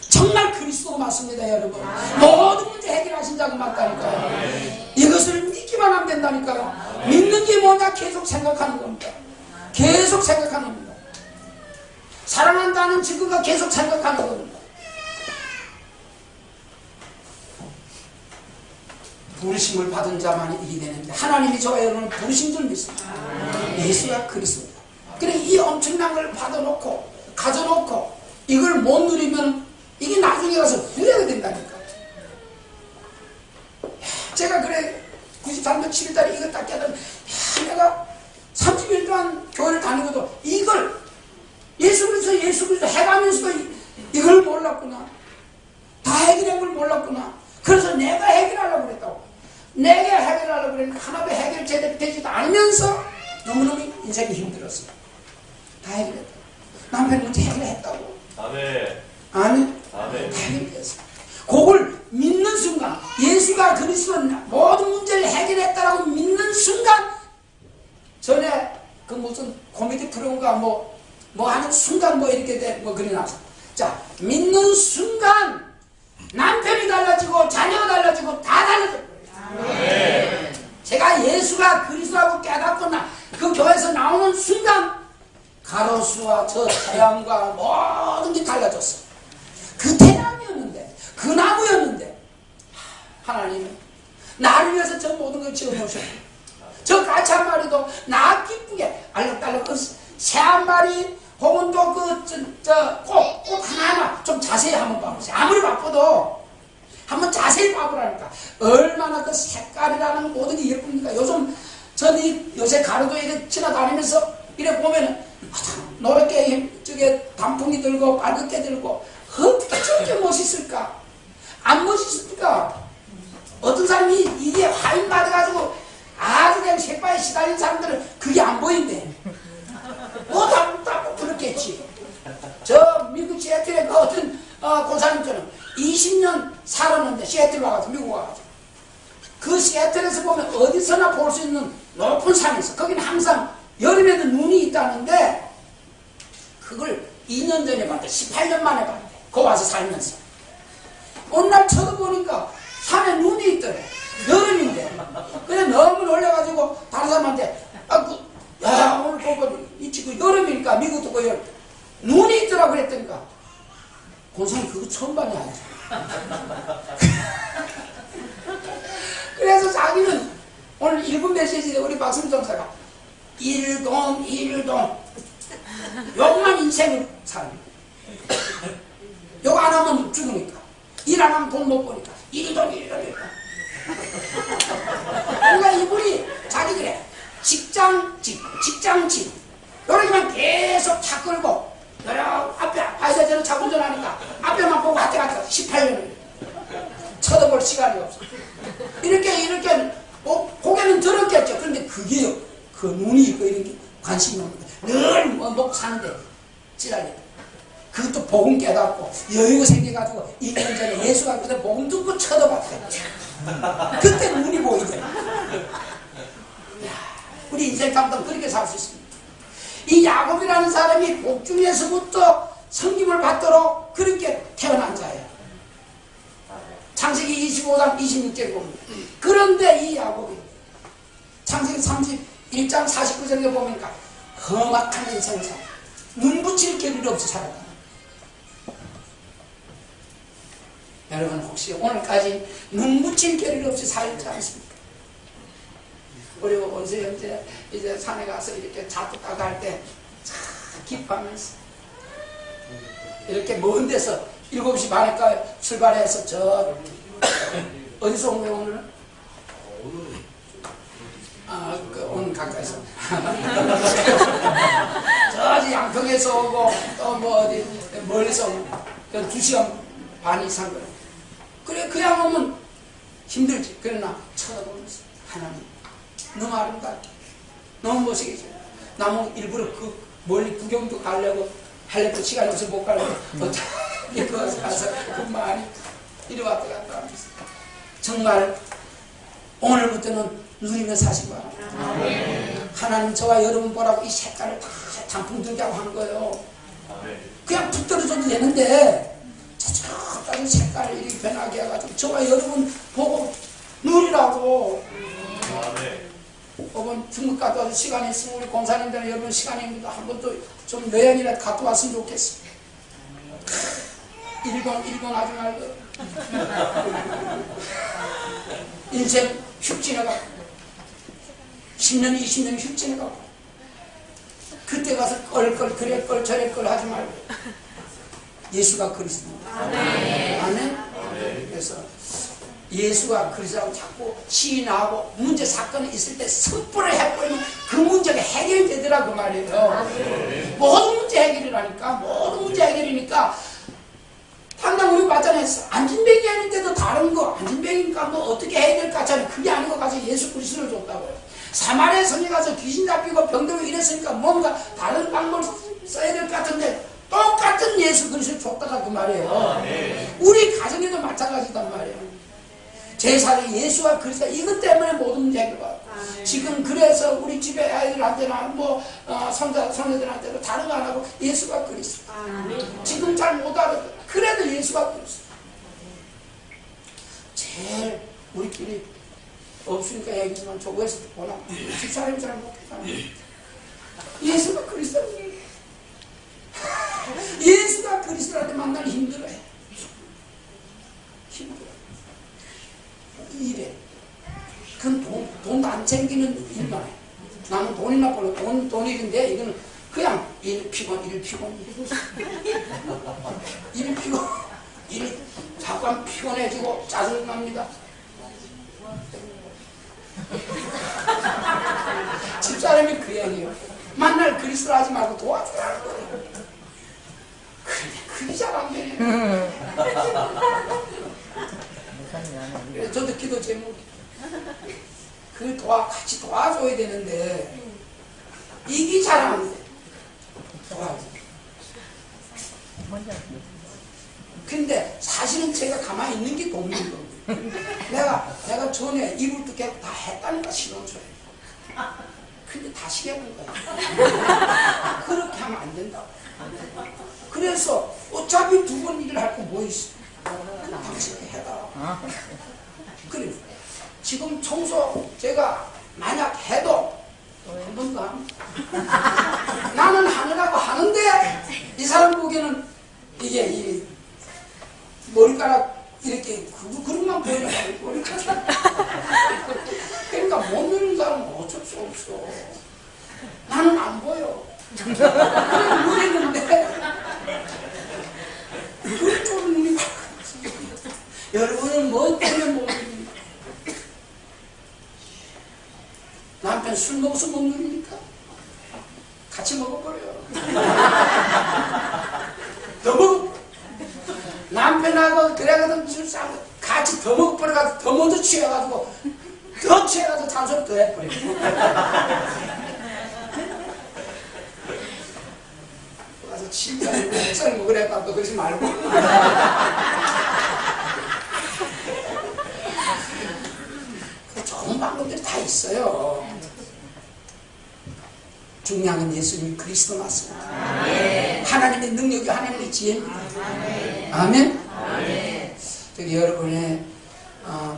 정말 그리스도가 맞습니다, 여러분. 모든 문제 해결하신다고 맞다니까요. 이것을 믿기만 하면 된다니까요. 믿는 게 뭐냐? 계속 생각하는 겁니다. 계속 생각하는 겁니다. 사랑한다는 증거가 계속 생각하는 겁니다. 부르심을 받은 자만이 이게 되는데 하나님이 저와 여러분을 부르신 줄 믿습니다. 예수가 그리스도입니다. 그래 이 엄청난 걸 받아놓고 가져놓고 이걸 못 누리면 이게 나중에 가서 후회가 된다니까. 제가 그래 93년 7월달에 이거 딱 깨달으면 내가 30일 동안 교회를 다니고도 이걸 예수 그리스도 해가면서도 이걸 몰랐구나. 다 해결한 걸 몰랐구나. 그래서 내가 해결하려고 그랬다고. 내가 해결하려고 그랬는데 하나도 해결 제대로 되지도 않으면서 너무너무 인생이 힘들었어요. 다 해결했다. 남편 문제 해결했다고. 아멘. 아멘. 아멘. 해결됐어. 그걸 믿는 순간 예수가 그리스도 모든 문제를 해결했다라고 믿는 순간 전에 그 무슨 코미디 프로인가 뭐 하는 순간 뭐 이렇게 돼 뭐 그리 나서 자 믿는 순간 남편이 달라지고 자녀가 달라지고 다 달라져요. 제가 예수가 그리스도라고 깨닫고 그 교회에서 나오는 순간 가로수와 저 태양과 모든 게 달라졌어요. 그 태양이었는데, 그 나무였는데 하나님은 나를 위해서 저 모든 걸 지어놓으셨고, 저 까치 한 마리도 나 기쁘게 알록달록 새 한 마리 혹은 또 꽃 하나하나 좀 자세히 한번 봐보세요. 아무리 바빠도 한번 자세히 봐보라니까. 얼마나 그 색깔이라는 모든 게 예쁩니까? 요새 가로도에 이렇게 지나다니면서 이래 보면은 노랗게 저게 단풍이 들고 빨갛게 들고 어떻게 저렇게 멋있을까? 안 멋있습니까? 어떤 사람이 이게 화인 맞아가지고 아주 그냥 색깔에 시달린 사람들은 그게 안 보인대. 다 그렇겠지. 저 미국 시애틀에 그 어떤 고사님처럼 20년 살았는데 시애틀 와가지고 미국 와가지고 그 시애틀에서 보면 어디서나 볼 수 있는 높은 산이 있어. 거기는 항상 여름에도 눈이 있다는데 그걸 2년 전에 봤대. 18년 만에 봤대. 거 와서 살면서 어느 날 쳐다보니까 산에 눈이 있더래. 여름인데. 그래 너무 놀래가지고 다른 사람한테 야 오늘 보고 지금 여름이니까 미국도 그 여름 눈이 있더라 그랬더니까 권사님 그거 처음 봤냐 아직. 그래서 자기는 오늘 1분 메시지에 우리 박승 전사가 일동 요것만 인생을 사는 요거 안 하면 죽으니까 일 안 하면 돈 못 버니까 일동 그러니까 이분이 자기 그래 직장집 요렇게만 계속 차 끌고 여러 앞에 바이저는 차 운전하니까 앞에만 보고 갔다 18년을 쳐다볼 시간이 없어. 이렇게 고개는 들었겠죠. 그런데 그게 그 눈이 있고 이런 게 관심이 없는 거야. 늘 먹고 사는데 찌라니. 그것도 복음 깨닫고 여유가 생겨가지고 2년 전에 예수가 그때 복음 듣고 쳐다봤어요. 그때 눈이 보이더라. 우리 인생 감동 그렇게 살 수 있습니다. 이 야곱이라는 사람이 복중에서부터 성김을 받도록 그렇게 태어난 자예요. 창세기 25장 26절에 보면. 그런데 이 야곱이 창세기 31장 49절에 보니까 험악한 인생을 살아. 눈 붙일 겨를이 없이 살았다. 여러분 혹시 오늘까지 눈 붙일 겨를이 없이 살지 않습니까? 우리 원수 형제 이제 산에 가서 이렇게 자투 따고 할 때 참 기뻐하면서 이렇게 먼 데서 7시 반에 출발해서 저 어디서 온 거예요 오늘? 오늘 가까이서 저 양평에서 오고 또 뭐 어디 멀리서 오고 2시간 반 이상 걸려. 그래 그 양오면 힘들지. 그러나 쳐다보면서 하나님 너무 아름답게 너무 멋있게 나무 일부러 그 멀리 구경도 가려고 하려고 시간이 없어서 못 가려고 어차피 가서 그 말이 이리 왔다 갔다 하면서 정말 오늘부터는 누리며 사시기 바랍니다. 하나님 저와 여러분 보라고 이 색깔을 다 단풍 들게 하고 하는 거예요. 그냥 툭 떨어져도 되는데 저쪽까지 색깔을 이렇게 변하게 해가지고 저와 여러분 보고 누리라고. 이번 중국 갔다 와서 시간이 있으면 우리 공사님들은 여러분 시간이 있는데 한 번도 좀 여행이라도 갔다 왔으면 좋겠어. 일본 하지 말고 인생 휙 지나가고 10년 20년 휙 지나가고 그때 가서 껄껄 그래 껄 저래 껄 하지 말고 예수가 그리스도입니다. 아멘. 그래서 예수가 그리스도라고 자꾸 시인하고 문제 사건이 있을 때 선포를 해버리면 그 문제가 해결이 되더라고 말이에요. 모든 문제 해결이라니까. 모든 문제 해결이니까 당장 우리 맞잖아요. 안진뱅이 아닌데도 다른 거 안진뱅이니까 뭐 어떻게 해야 될까 하잖아요. 그게 아닌 거 가서 예수 그리스도를 줬다고요. 사마리아 성에 가서 귀신 잡히고 병들고 이랬으니까 뭔가 다른 방법을 써야 될 것 같은데 똑같은 예수 그리스도를 줬다가 그 말이에요. 우리 가정에도 마찬가지단 말이에요. 제사를 예수와 그리스도 이것 때문에 모든 문제 해결받고 지금 그래서 우리 집에 아이들한테나 뭐 손자들한테도 다른 거 안 하고 예수가 그리스도 지금 잘 못 알아들어. 그래도 예수가 그리스도. 제일 우리끼리 없으니까 얘기지만 저거에서 보나 집사람이 잘 못하잖아. 예수가 그리스도예요. 예수가 그리스도한테 만나기 힘들어해. 힘들어. 일해. 그건 돈도 안 챙기는 일만 해. 나는 돈이나 벌어. 돈일인데 이거는 그냥 일 피곤. 일 피곤. 일 잠깐 피곤해지고 짜증납니다. 집사람이 그 얘기예요. 만날 그리스도를 하지 말고 도와주라는 거예요. 그게 잘 안 되네. 그래서 저도 기도 제목이 그 같이 도와줘야 되는데 이게 잘 안 돼. 도와줘. 근데 사실은 제가 가만히 있는 게 돕는 거예요. 내가 전에 이불도 깨고 다 했다니까 신혼초에. 근데 다시 해본 거야. 그렇게 하면 안 된다고. 그래서 어차피 두 번 일을 할 거 뭐 있어. 당신이 해라. 그래. 지금 청소 제가 만약 해도 한 번도 안 합니다. 나는 하느라고 하는데 이 사람 보기에는 이게 머리카락 이렇게 그릇만 보이는 거야. 머리카락. 그러니까 못 누는 사람은 어쩔 수 없어. 나는 안 보여. 누리는데 그쪽으로 눈이 밝아지고. 여러분은 뭐 때문에 못 누립니까? 남편 술 먹어서 못 누립니까? 같이 먹어버려요. 더 먹어. 남편하고 그래가지고 술 싸고 같이 더 먹어버려가지고 더 먼저 취해가지고 더 취해가지고 잔소리 더 해버리고. 가서 진짜 목사님 뭐 그래 또 그러지 말고. 좋은 방법들이 다 있어요. 중요한 건 예수님이 그리스도 맞습니다. 하나님의 능력이 하나님의 지혜입니다. 아멘. 저기 여러분의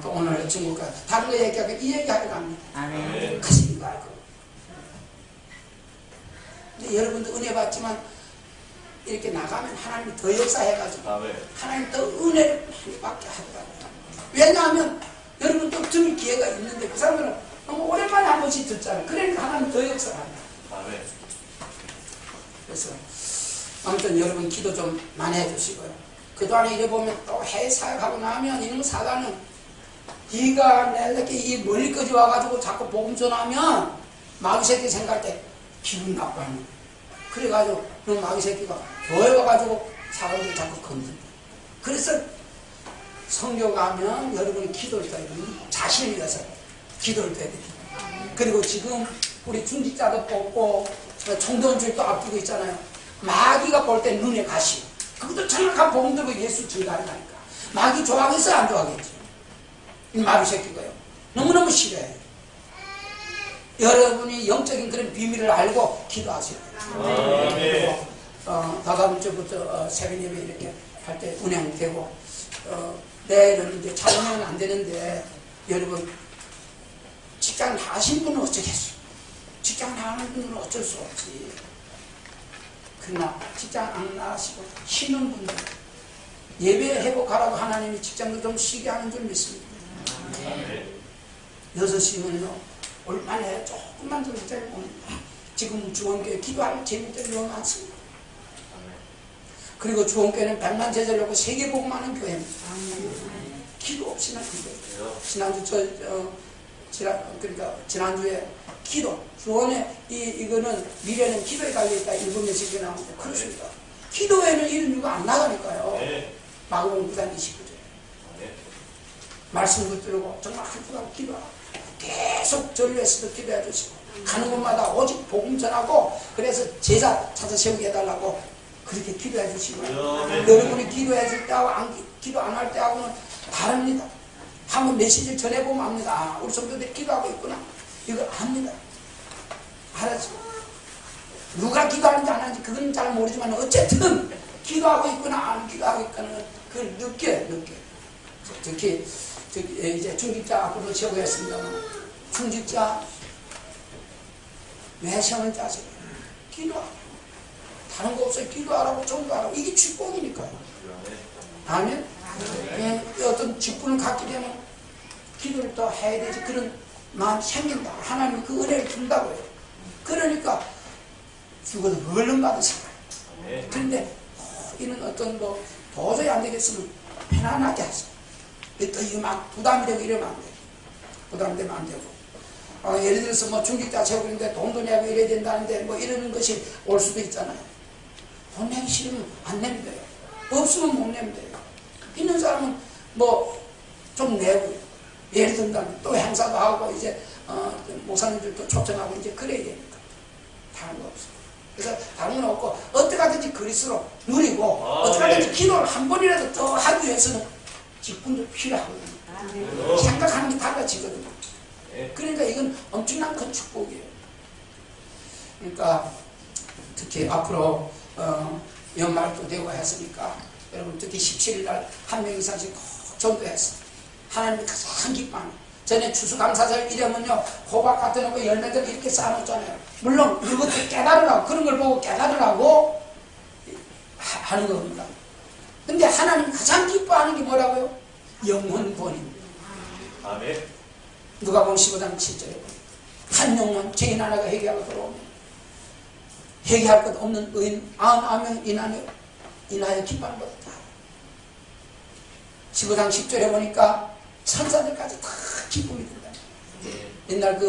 또 오늘 중국과 다른 거 얘기하고 이 얘기하려고 합니다. 가서 이거 알고. 근데 여러분도 은혜 받지만 이렇게 나가면 하나님이 더 역사해가지고 하나님 더 은혜를 많이 받게 하더라고요. 왜냐하면 여러분 또 들을 기회가 있는데 그 사람들은 너무 오랜만에 한 번씩 듣잖아요. 그러니까 하나님 더 역사합니다. 그래서 아무튼 여러분 기도 좀 많이 해주시고요. 그동안에 이래 보면 또 해외 사역하고 나면 이놈 사단은 네가 내게 이 멀리까지 와가지고 자꾸 복음 전하면 마귀 새끼 생각할 때 기분 나빠하는 거예요. 그래가지고 그 마귀 새끼가 교회 와가지고 사람들 자꾸 건든다. 그래서 성교 가면 여러분이 기도를 해야 돼요. 자신을 위해서 기도를 해야 돼요. 그리고 지금 우리 중직자도 뽑고 총동주의도 앞두고 있잖아요. 마귀가 볼 때 눈에 가시. 그것도 정확한 복음 들고 예수 증가한다니까. 마귀 좋아하겠어요? 안 좋아하겠죠? 이 마귀 새끼가요. 너무너무 싫어해요. 여러분이 영적인 그런 비밀을 알고 기도하세요. 다다음 주부터 새벽 예배 이렇게 할 때 운행되고 내일은 이제 촬영은 안 되는데 여러분 직장 나가신 분은 어쩌겠어요? 직장 나가는 분은 어쩔 수 없지. 그러나 직장 안 나가시고 쉬는 분들 예배 회복하라고 하나님이 직장도 좀 쉬게 하는 줄 믿습니다. 6시면요 얼마나 해요? 조금만 더 기다리면 지금 주원교회 기도할 재미들이 너무 많습니다. 그리고 주원교회는 100만 제자를 놓고 세계복 많은 교회입니다. 기도 없이는 안 돼요. 지난주에 기도, 주원에 이거는 미래는 기도에 달려있다 일곱 명씩 나오는데 그렇습니다. 기도에는 이런 이유가 안 나가니까요. 마가복음 9장 29절 말씀 붙들고 정말 한풀하고 기도하고 계속 전류에서도 기도해 주시고 가는 곳마다 오직 복음 전하고 그래서 제자 찾아 세우게 해달라고 그렇게 기도해 주시고요. 여러분이 기도해 줄 때하고 기도 안 할 때하고는 다릅니다. 한번 메시지를 전해보면 압니다. 아, 우리 성도들이 기도하고 있구나. 이걸 압니다. 알았죠? 누가 기도하는지 안 하는지 그건 잘 모르지만 어쨌든 기도하고 있거나 안 기도하고 있거나 그걸 느껴요. 특히 이제 중직자 앞으로 제고했습니다만 중직자 왜 시험을 짜세요? 기도하고 다른 거 없어요. 기도하라고 전도하라고 이게 축복이니까요. 아멘. 어떤 직분을 갖게 되면 기도를 또 해야 되지 그런 마음이 생긴다. 하나님이 그 은혜를 준다고요. 그러니까 죽어도 얼른 받으시라. 그런데 이는 어떤 뭐 도저히 안 되겠으면 편안하게 하세요. 또 이거 막 부담이 되고 이러면 안 돼요. 부담되면 안 되고. 예를 들어서 뭐 중직자 채우는데 돈도 내고 이래야 된다는데 뭐 이러는 것이 올 수도 있잖아요. 돈 내기 싫으면 안 내면 돼요. 없으면 못 내면 돼요. 있는 사람은 뭐 좀 내고 예를 든다면 또 행사도 하고 이제 목사님들도 초청하고 이제 그래야 되니까 다른 거 없어요. 그래서 다른 건 없고 어떻게 하든지 그리스로 누리고 어떻게 하든지 기도를 한 번이라도 더 하기 위해서는 직분도 필요하거든요. 생각하는 게 달라지거든요. 그러니까 이건 엄청난 큰 축복이에요. 그러니까 특히 앞으로 연말도 되고 했으니까 여러분 특히 17일 날 한 명 이상씩 꼭 전도했어. 하나님이 가장 기뻐하는. 전에 추수감사절 이러면요 호박 같은 거 열매들 이렇게 쌓아놓잖아요. 물론 이것도 깨달으라고 그런 걸 보고 깨달으라고 하는 겁니다. 근데 하나님이 가장 기뻐하는 게 뭐라고요? 영혼 본입니다. 아멘. 누가복음 15장 7절에 한 영혼 죄인 하나가 회개하고 들어오면 회개할 것 없는 의인 99명 인하여 기뻐하는 것이다. 15장 10절에 보니까 천사들까지 다 기쁨이 된다. 옛날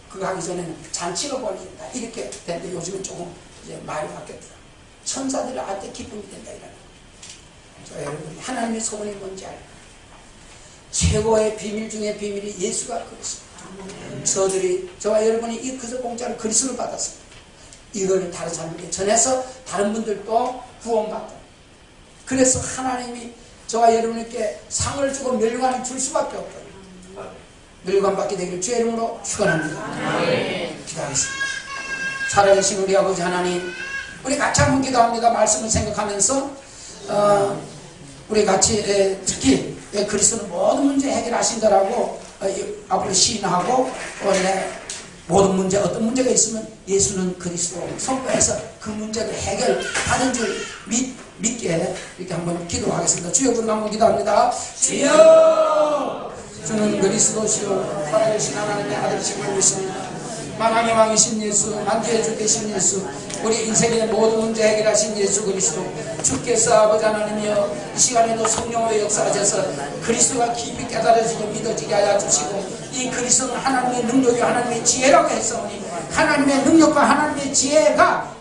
그거 하기 전에는 잔치가 벌어진다. 이렇게 됐는데 요즘은 조금 이제 말이 바뀌었다. 천사들이 할 때 기쁨이 된다. 이라는 저 여러분이 하나님의 소원이 뭔지 알고 최고의 비밀 중에 비밀이 예수가 그리스도. 저와 여러분이 이 그저 공짜로 그리스도를 받았습니다. 이거를 다른 사람에게 전해서 다른 분들도 구원받다. 그래서 하나님이 저와 여러분께 상을 주고 멸관을 줄 수밖에 없다. 멸관 받게 되기를 주의 이름으로 축원합니다. 기도하겠습니다. 살아계신 우리 아버지 하나님, 우리 같이 한번 기도합니다. 말씀을 생각하면서 우리 같이 특히 그리스도는 모든 문제 해결하신다라고 앞으로 시인하고 모든 문제 어떤 문제가 있으면 예수는 그리스도 선포해서 그 문제를 해결하는 줄 믿게 이렇게 한번 기도하겠습니다. 주여 부르는 한번 기도합니다. 주여 주는 그리스도시요 살아계신 하나님의 아들이심을 믿습니다. 만왕의 왕이신 예수, 만주의 주 되신 예수, 우리 인생의 모든 문제 해결하신 예수 그리스도, 주께서 아버지 하나님이여 이 시간에도 성령으로 역사하셔서 그리스도가 깊이 깨달아지고 믿어지게 하여 주시고, 이 그리스도는 하나님의 능력이 하나님의 지혜라고 했사오니 하나님의 능력과 하나님의 지혜가